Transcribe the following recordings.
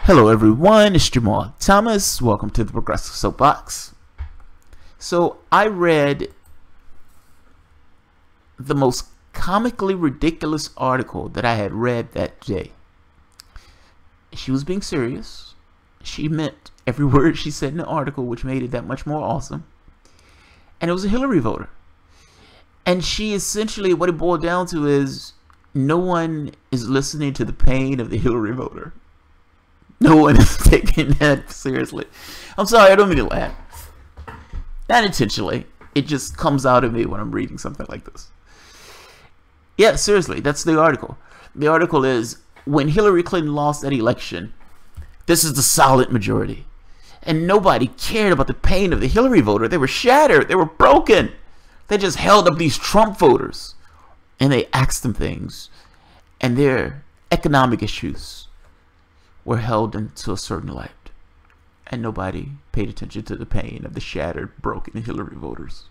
Hello everyone, it's Jamal Thomas. Welcome to the Progressive Soapbox. So I read the most comically ridiculous article that I had read that day. She was being serious. She meant every word she said in the article, which made it that much more awesome. And it was a Hillary voter. And she essentially, what it boiled down to is, no one is listening to the pain of the Hillary voter. No one is taking that seriously. I'm sorry, I don't mean to laugh. Not intentionally. It just comes out of me when I'm reading something like this. Yeah, seriously, that's the article. The article is, when Hillary Clinton lost that election, this is the solid majority. And nobody cared about the pain of the Hillary voter. They were shattered. They were broken. They just held up these Trump voters. And they asked them things. And their economic issues were held into a certain light, and nobody paid attention to the pain of the shattered, broken Hillary voters.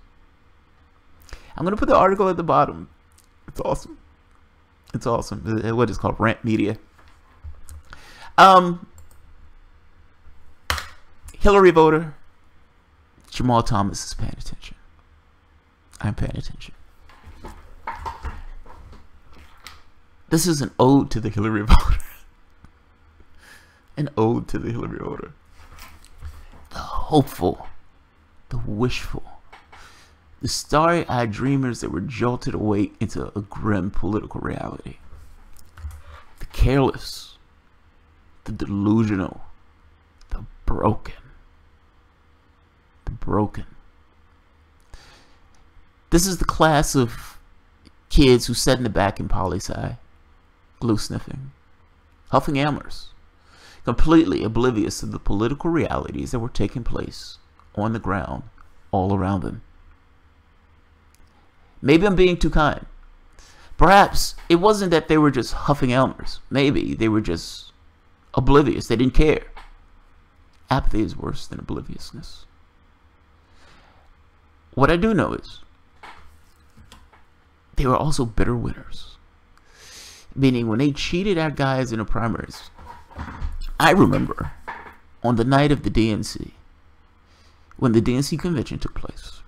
I'm going to put the article at the bottom. It's awesome. It's awesome. What is called Rant Media. Hillary voter, Jamal Thomas is paying attention. I'm paying attention. This is an ode to the Hillary voter. An ode to the Hillary voter. The hopeful, the wishful, the starry-eyed dreamers that were jolted away into a grim political reality. The careless, the delusional, the broken. The broken. This is the class of kids who sat in the back in poli-sci, glue sniffing, huffing hammers, completely oblivious to the political realities that were taking place on the ground all around them. Maybe I'm being too kind. Perhaps it wasn't that they were just huffing elmers. Maybe they were just oblivious. They didn't care. Apathy is worse than obliviousness. What I do know is they were also bitter winners. Meaning when they cheated our guys in the primaries, I remember on the night of the DNC, when the DNC convention took place,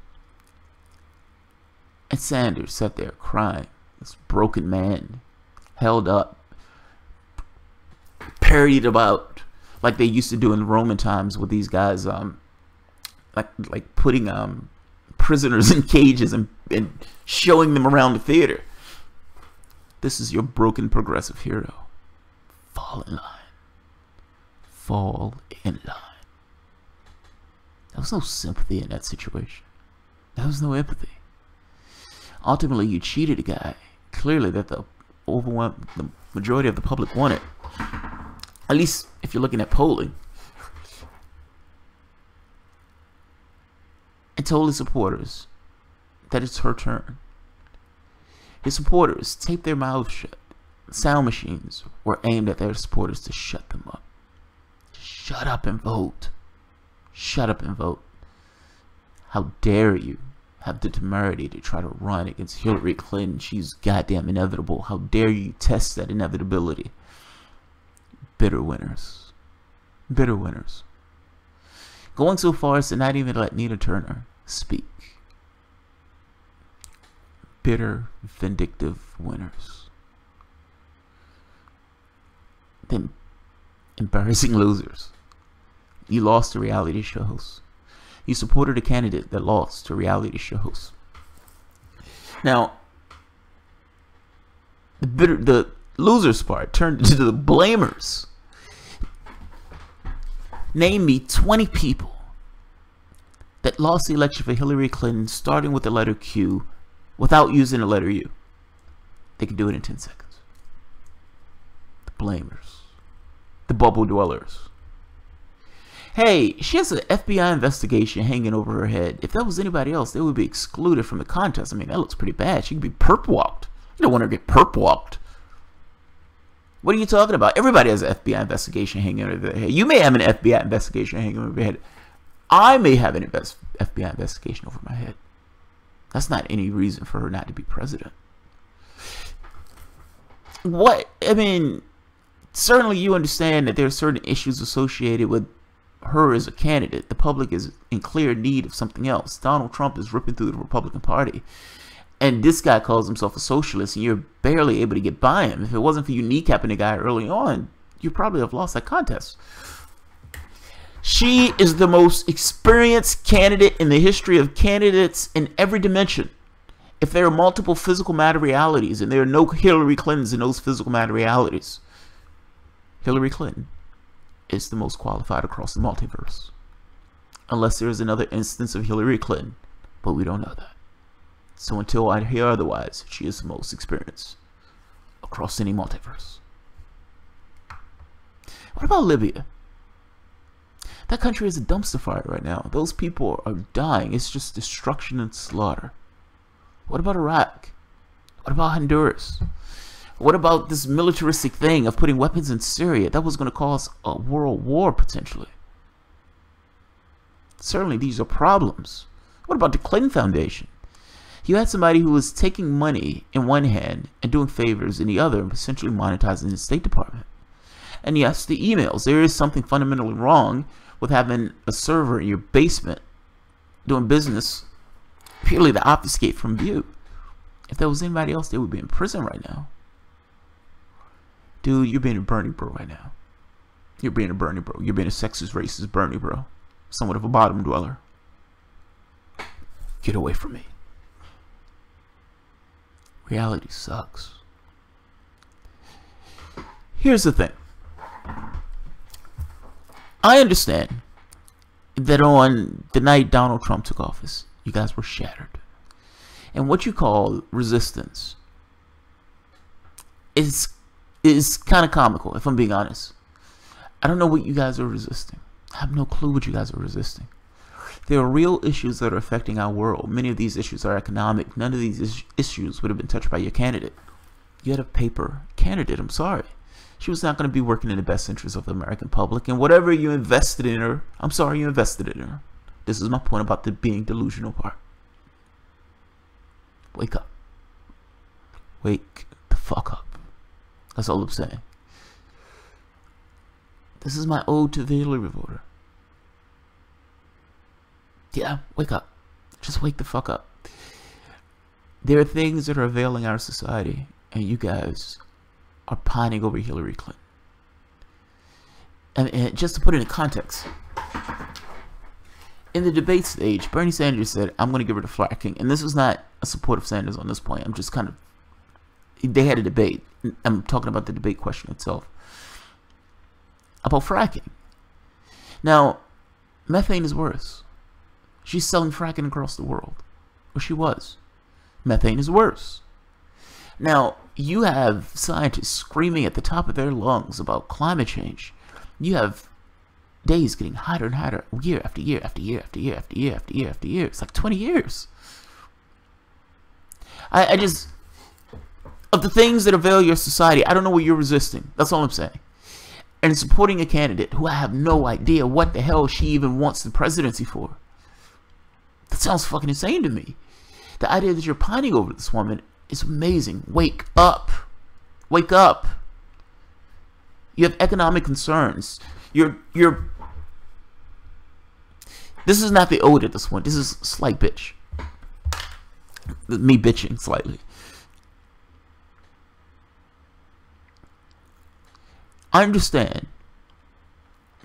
and Sanders sat there crying, this broken man, held up, parodied about, like they used to do in the Roman times with these guys, like putting prisoners in cages and showing them around the theater. This is your broken progressive hero. Fall in line. Fall in line. There was no sympathy in that situation. There was no empathy. Ultimately, you cheated a guy, clearly that the majority of the public wanted. At least if you're looking at polling. And told his supporters that it's her turn. His supporters taped their mouths shut. Sound machines were aimed at their supporters to shut them up. Shut up and vote. Shut up and vote. How dare you have the temerity to try to run against Hillary Clinton? She's goddamn inevitable. How dare you test that inevitability? Bitter winners. Bitter winners. Going so far as to not even let Nina Turner speak. Bitter, vindictive winners. Then embarrassing losers. You lost to reality show hosts. You supported a candidate that lost to reality show hosts. Now, the losers part turned into the blamers. Name me 20 people that lost the election for Hillary Clinton starting with the letter Q without using the letter U. They can do it in 10 seconds. The blamers. The bubble dwellers. Hey, she has an FBI investigation hanging over her head. If that was anybody else, they would be excluded from the contest. I mean, that looks pretty bad. She could be perp walked. You don't want her to get perp walked. What are you talking about? Everybody has an FBI investigation hanging over their head. You may have an FBI investigation hanging over your head. I may have an FBI investigation over my head. That's not any reason for her not to be president. What? I mean, certainly you understand that there are certain issues associated with her as a candidate. The public is in clear need of something else. Donald Trump is ripping through the Republican Party, and this guy calls himself a socialist, and you're barely able to get by him. If it wasn't for you kneecapping the guy early on, you probably have lost that contest. She is the most experienced candidate in the history of candidates in every dimension. If there are multiple physical matter realities and there are no Hillary Clintons in those physical matter realities, Hillary Clinton is the most qualified across the multiverse. Unless there is another instance of Hillary Clinton, but we don't know that. So until I hear otherwise, she is the most experienced across any multiverse. What about Libya? That country is a dumpster fire right now. Those people are dying. It's just destruction and slaughter. What about Iraq? What about Honduras? What about this militaristic thing of putting weapons in Syria? That was going to cause a world war, potentially. Certainly, these are problems. What about the Clinton Foundation? You had somebody who was taking money in one hand and doing favors in the other, and essentially monetizing the State Department. And yes, the emails. There is something fundamentally wrong with having a server in your basement doing business purely to obfuscate from view. If there was anybody else, they would be in prison right now. Dude, you're being a Bernie bro right now. You're being a Bernie bro. You're being a sexist, racist Bernie bro. Somewhat of a bottom dweller. Get away from me. Reality sucks. Here's the thing. I understand that on the night Donald Trump took office, you guys were shattered. And what you call resistance is kind of comical, if I'm being honest. I don't know what you guys are resisting. I have no clue what you guys are resisting. There are real issues that are affecting our world. Many of these issues are economic. None of these issues would have been touched by your candidate. You had a paper candidate, I'm sorry. She was not going to be working in the best interest of the American public. And whatever you invested in her, I'm sorry you invested in her. This is my point about the being delusional part. Wake up. Wake the fuck up. That's all I'm saying. This is my ode to the Hillary voter. Yeah, wake up. Just wake the fuck up. There are things that are availing our society, and you guys are pining over Hillary Clinton. And just to put it in context, in the debate stage, Bernie Sanders said, I'm going to give her the fracking. And this was not a support of Sanders on this point. I'm just kind of... They had a debate. I'm talking about the debate question itself. About fracking. Now, methane is worse. She's selling fracking across the world. Or she was. Methane is worse. Now, you have scientists screaming at the top of their lungs about climate change. You have days getting hotter and hotter year after year after year after year after year after year after year. It's like 20 years. I just... Of the things that avail your society, I don't know what you're resisting. That's all I'm saying. And supporting a candidate who I have no idea what the hell she even wants the presidency for. That sounds fucking insane to me. The idea that you're pining over this woman is amazing. Wake up. Wake up. You have economic concerns. You're This is not the ode at this one. This is slight bitch. Me bitching slightly. I understand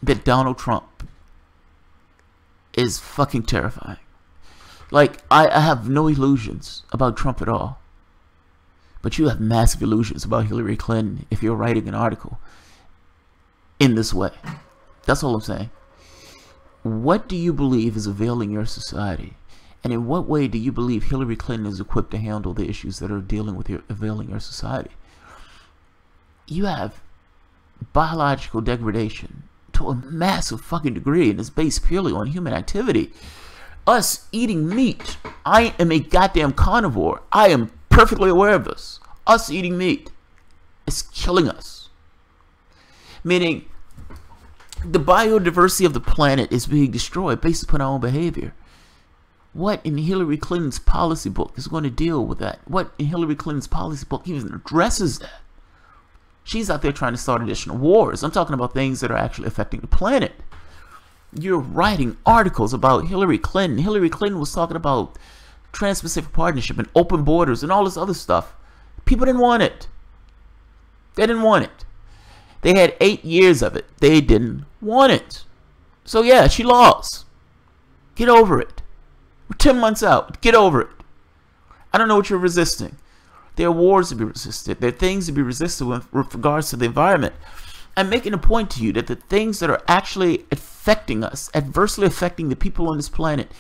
that Donald Trump is fucking terrifying. Like, I have no illusions about Trump at all. But you have massive illusions about Hillary Clinton if you're writing an article in this way. That's all I'm saying. What do you believe is availing your society? And in what way do you believe Hillary Clinton is equipped to handle the issues that are dealing with availing your society? You have biological degradation to a massive fucking degree, and it's based purely on human activity. Us eating meat. I am a goddamn carnivore. I am perfectly aware of this. Us eating meat is killing us. Meaning, the biodiversity of the planet is being destroyed based upon our own behavior. What in Hillary Clinton's policy book is going to deal with that? What in Hillary Clinton's policy book even addresses that? She's out there trying to start additional wars. I'm talking about things that are actually affecting the planet. You're writing articles about Hillary Clinton. Hillary Clinton was talking about Trans-Pacific Partnership and open borders and all this other stuff. People didn't want it. They didn't want it. They had 8 years of it. They didn't want it. So yeah, she lost. Get over it. We're 10 months out. Get over it. I don't know what you're resisting. There are wars to be resisted. There are things to be resisted with regards to the environment. I'm making a point to you that the things that are actually affecting us, adversely affecting the people on this planet,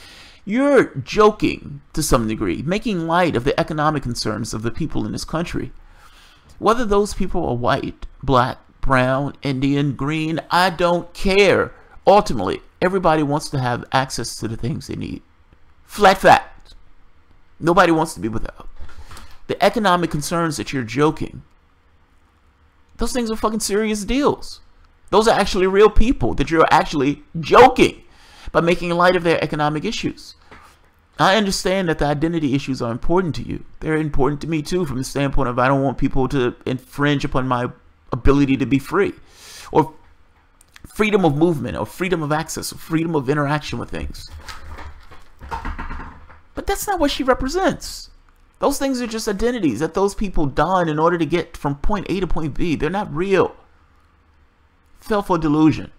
you're joking to some degree, making light of the economic concerns of the people in this country. Whether those people are white, black, brown, Indian, green, I don't care. Ultimately, everybody wants to have access to the things they need. Flat fact. Nobody wants to be without. The economic concerns that you're joking, those things are fucking serious deals. Those are actually real people that you're actually joking by making light of their economic issues. I understand that the identity issues are important to you. They're important to me too, from the standpoint of I don't want people to infringe upon my ability to be free, or freedom of movement, or freedom of access, or freedom of interaction with things. But that's not what she represents. Those things are just identities that those people don in order to get from point A to point B. They're not real. Fell for delusion.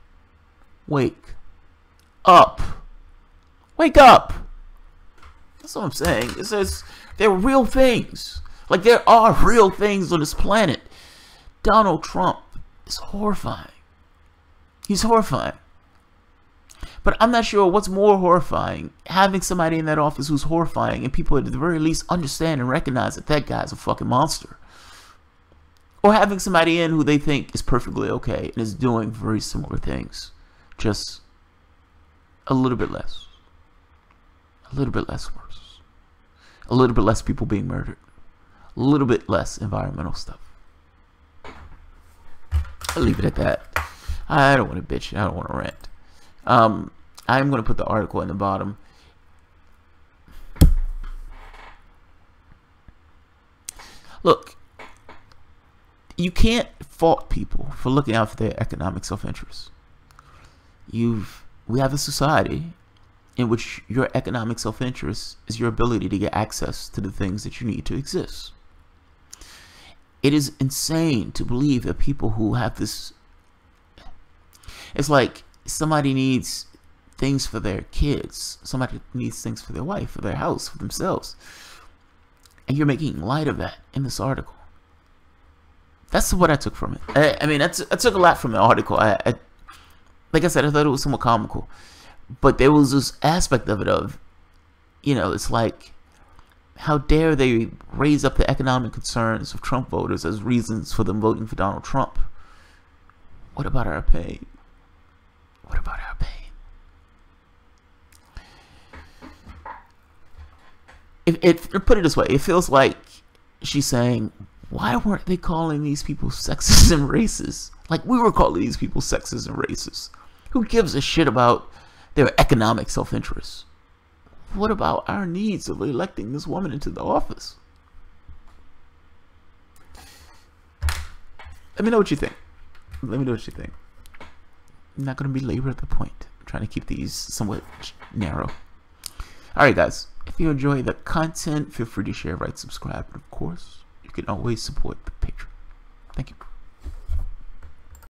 Wake up. Wake up. That's what I'm saying. It says they're real things. Like, there are real things on this planet. Donald Trump is horrifying. He's horrifying. But I'm not sure what's more horrifying. Having somebody in that office who's horrifying and people at the very least understand and recognize that that guy's a fucking monster. Or having somebody in who they think is perfectly okay and is doing very similar things. Just a little bit less. A little bit less worse. A little bit less people being murdered. A little bit less environmental stuff. I'll leave it at that. I don't want to bitch. I don't want to rant. I'm going to put the article in the bottom. Look, you can't fault people for looking out for their economic self-interest. We have a society in which your economic self-interest is your ability to get access to the things that you need to exist. It is insane to believe that people who have this, it's like somebody needs things for their kids, somebody needs things for their wife, for their house, for themselves, and you're making light of that in this article. That's what I took from it. I mean, I took a lot from the article. Like I said, I thought it was somewhat comical, but there was this aspect of it of, you know, it's like, how dare they raise up the economic concerns of Trump voters as reasons for them voting for Donald Trump? What about our pain? What about our pain? Put it this way, it feels like she's saying, why weren't they calling these people sexist and racist? Like we were calling these people sexist and racist. Who gives a shit about their economic self-interest? What about our needs of electing this woman into the office? Let me know what you think. Let me know what you think. I'm not going to belabor the point. I'm trying to keep these somewhat narrow. Alright guys, if you enjoy the content, feel free to share, rate, subscribe, and of course, you can always support the Patreon. Thank you.